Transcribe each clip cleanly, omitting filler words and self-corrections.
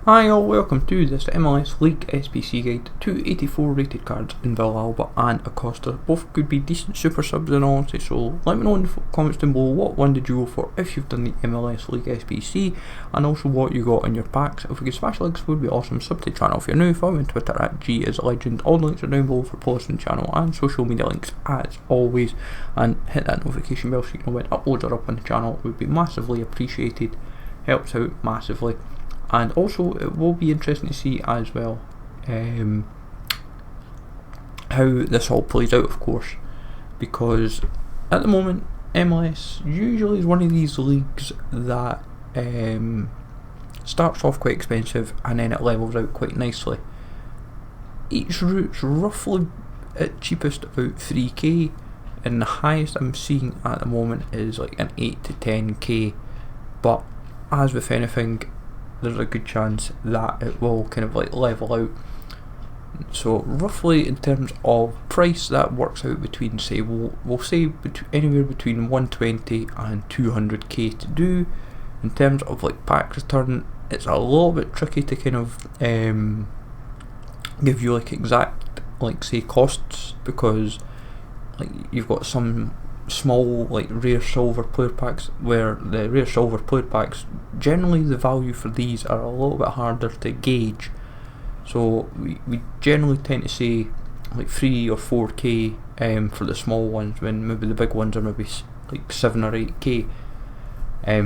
Hi all, welcome to this MLS League SBC guide to 84 rated cards in Villalba and Acosta. Both could be decent super subs in honesty, so let me know in the comments down below what one did you go for if you've done the MLS League SBC, and also what you got in your packs. If we get special links would be awesome. Sub to the channel if you're new, follow me on Twitter at @GIsLegend. All the links are down below for posting the channel and social media links as always, and hit that notification bell so you know when uploads are up on the channel. It would be massively appreciated, helps out massively. And also it will be interesting to see as well how this all plays out, of course, because at the moment MLS usually is one of these leagues that starts off quite expensive and then it levels out quite nicely. Each route's roughly at cheapest about 3k, and the highest I'm seeing at the moment is like an 8 to 10k, but as with anything, there's a good chance that it will kind of like level out. So roughly in terms of price, that works out between, say, we'll say anywhere between 120 and 200k to do. In terms of like pack return, it's a little bit tricky to kind of give you like exact, like, say, costs, because like you've got some small like rare silver player packs where the rare silver player packs, generally the value for these are a little bit harder to gauge, so we generally tend to say like 3 or 4k for the small ones, when maybe the big ones are maybe like 7 or 8k,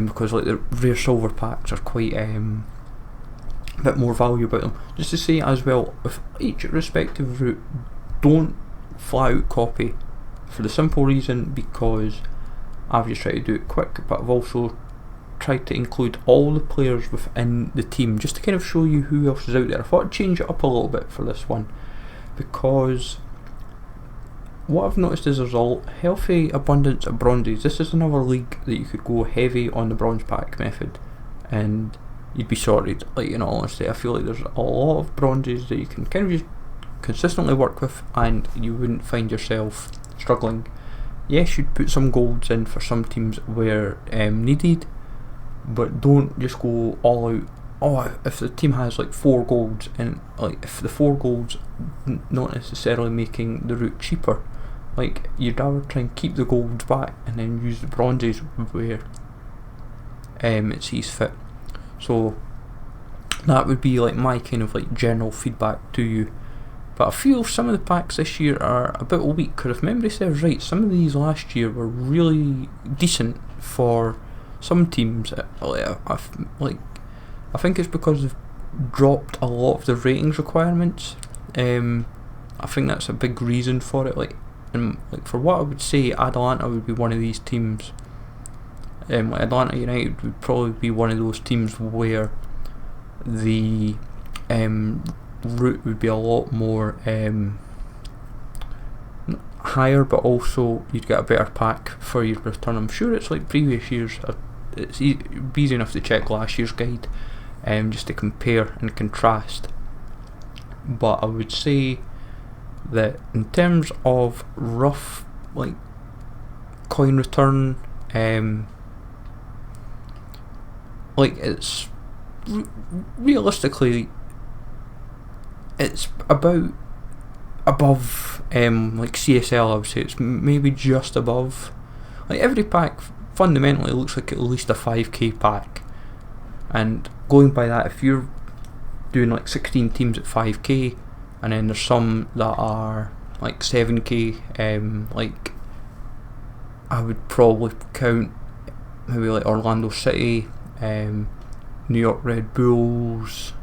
because like the rare silver packs are quite a bit more value about them. Just to say as well, with each respective route, don't flat out copy, for the simple reason because I've just tried to do it quick, but I've also tried to include all the players within the team just to kind of show you who else is out there. I thought I'd change it up a little bit for this one, because what I've noticed is there's a healthy abundance of bronzes. This is another league that you could go heavy on the bronze pack method and you'd be sorted. Like, in all honesty, I feel like there's a lot of bronzes that you can kind of just consistently work with and you wouldn't find yourself struggling. Yes, you'd put some golds in for some teams where needed, but don't just go all out. Oh, if the team has like 4 golds, and like if the 4 golds not necessarily making the route cheaper, like you'd rather try and keep the golds back and then use the bronzes where it sees fit. So that would be like my kind of like general feedback to you. But I feel some of the packs this year are a bit weak, because if memory serves right, some of these last year were really decent for some teams. I think it's because they've dropped a lot of the ratings requirements. I think that's a big reason for it. Like for what I would say, Atalanta would be one of these teams. Like Atlanta United would probably be one of those teams where the route would be a lot more higher, but also you'd get a better pack for your return. I'm sure it's like previous years. It's easy enough to check last year's guide just to compare and contrast, but I would say that in terms of rough like coin return, like it's realistically it's about above like CSL. I would say it's maybe just above. Like every pack fundamentally looks like at least a 5k pack, and going by that, if you're doing like 16 teams at 5k, and then there's some that are like 7k, like I would probably count maybe like Orlando City, New York Red Bulls,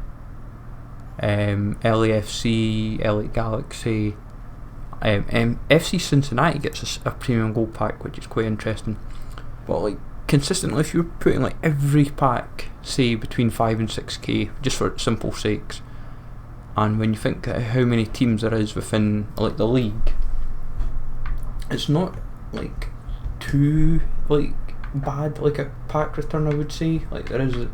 LAFC, LA Galaxy, FC Cincinnati gets a premium gold pack, which is quite interesting. But like consistently, if you're putting like every pack, say between 5 and 6k, just for simple sakes, and when you think how many teams there is within like the league, it's not like too like bad like a pack return, I would say. Like there is,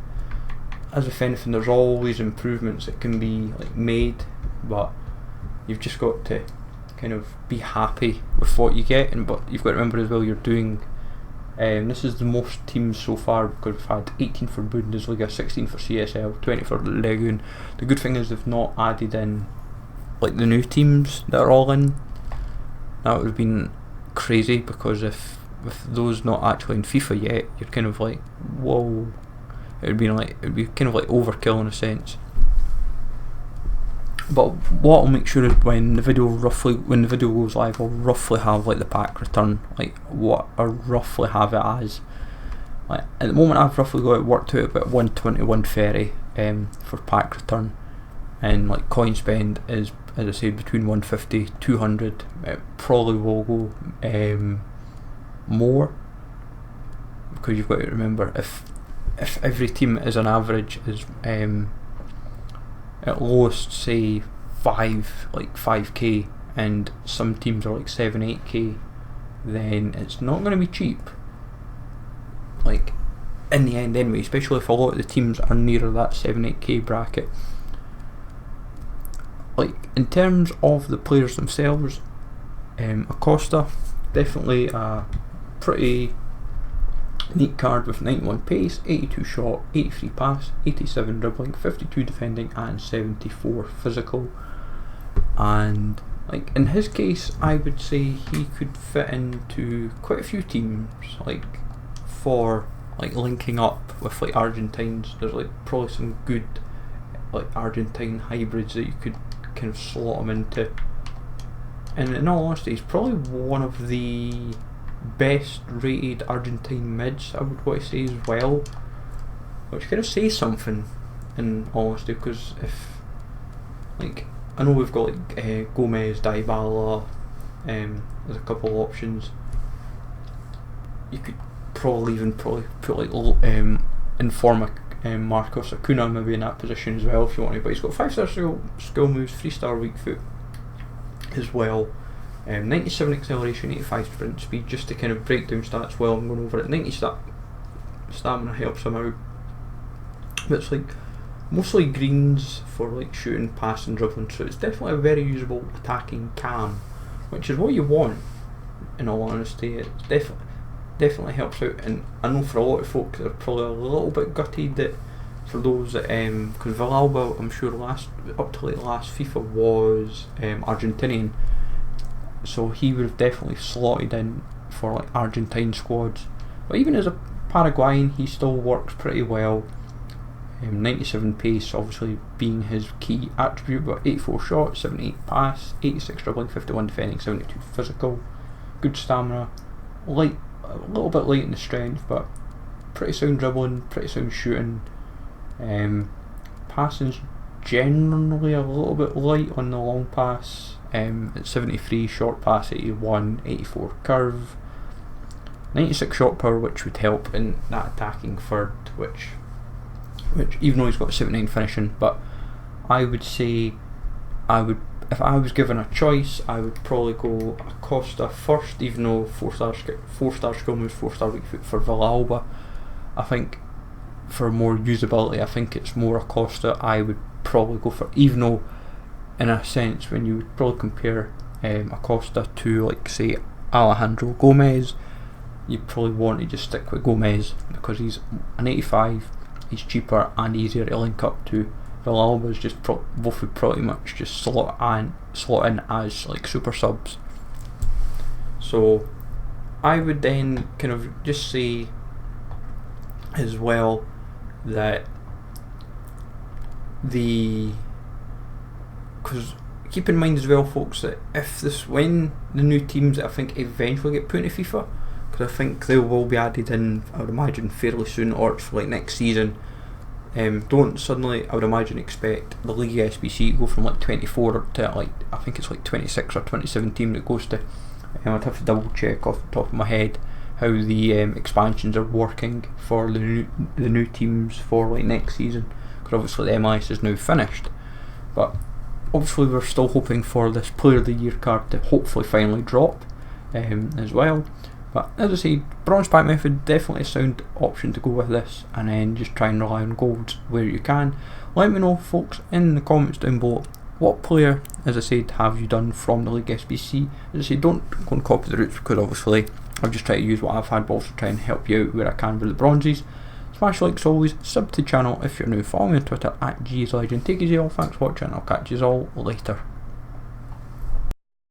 as if anything, there's always improvements that can be like made, but you've just got to kind of be happy with what you get. But you've got to remember as well, you're doing This is the most teams so far because we've had 18 for Bundesliga, 16 for CSL, 20 for Ligue 1. The good thing is they've not added in like the new teams that are all in. That would have been crazy, because if with those not actually in FIFA yet, you're kind of like, whoa. It'd be kind of like overkill in a sense. But what I'll make sure is when the video goes live, I'll roughly have like the pack return, like what I roughly have it as. Like at the moment, I've roughly got it worked out about 120, 130 for pack return, and like coin spend is, as I said, between 150, 200. It probably will go more, because you've got to remember, if every team is on average is at lowest say 5k, and some teams are like 7-8k, then it's not going to be cheap, like in the end anyway, especially if a lot of the teams are nearer that 7-8k bracket. Like in terms of the players themselves, Acosta, definitely a pretty neat card with 91 pace, 82 shot, 83 pass, 87 dribbling, 52 defending and 74 physical. And like in his case, I would say he could fit into quite a few teams, like for like linking up with like Argentines. There's like probably some good like Argentine hybrids that you could kind of slot him into. And in all honesty, he's probably one of the best rated Argentine mids, I would want to say, as well, which kind of says something in all honesty, because if like I know we've got like Gomez, Dybala, there's a couple of options. You could probably even put like Informa Marcos Acuna maybe in that position as well if you want to, but he's got 5-star skill moves, 3-star weak foot as well. 97 acceleration, 85 sprint speed, just to kind of break down stats while I'm going over it. 90 stamina helps him out, but it's like mostly greens for like shooting, passing, dribbling, so it's definitely a very usable attacking cam, which is what you want in all honesty. It definitely helps out, and I know for a lot of folk they're probably a little bit gutted that for those that because Villalba, I'm sure up to like last FIFA was Argentinian, so he would have definitely slotted in for like Argentine squads. But even as a Paraguayan, he still works pretty well. 97 pace obviously being his key attribute, but 84 shot, 78 pass, 86 dribbling, 51 defending, 72 physical, good stamina, light, a little bit light in the strength, but pretty sound dribbling, pretty sound shooting. Passing's generally a little bit light on the long pass. It's 73, short pass 81, 84 curve, 96 shot power, which would help in that attacking third, which even though he's got 79 finishing, but I would say if I was given a choice, I would probably go Acosta first, even though 4-star skill moves, 4-star weak foot for Villalba. I think for more usability, I think it's more Acosta I would probably go for, even though in a sense when you would probably compare Acosta to like say Alejandro Gomez, you'd probably want to just stick with Gomez because he's an 85, he's cheaper and easier to link up to. Villalba is just both would pretty much just slot in as like super subs. So I would then kind of just say as well that because keep in mind as well folks that when the new teams that I think eventually get put into FIFA, because I think they will be added in, I would imagine fairly soon, or it's like next season. Don't suddenly, I would imagine, expect the League SBC to go from like 24 to like, I think it's like 26 or 27 team that goes to. I'd have to double check off the top of my head how the expansions are working for the new teams for like next season, because obviously the MLS is now finished, but obviously we're still hoping for this Player of the Year card to hopefully finally drop as well. But as I say, bronze pack method definitely a sound option to go with this, and then just try and rely on golds where you can. Let me know folks in the comments down below, what player, as I said, have you done from the League SBC. As I say, don't go and copy the routes, because obviously I've just tried to use what I've had, but also try and help you out where I can with the bronzes. Smash likes always, sub to the channel if you're new, follow me on Twitter at GSLegend. Take it easy all, thanks for watching, I'll catch you all later.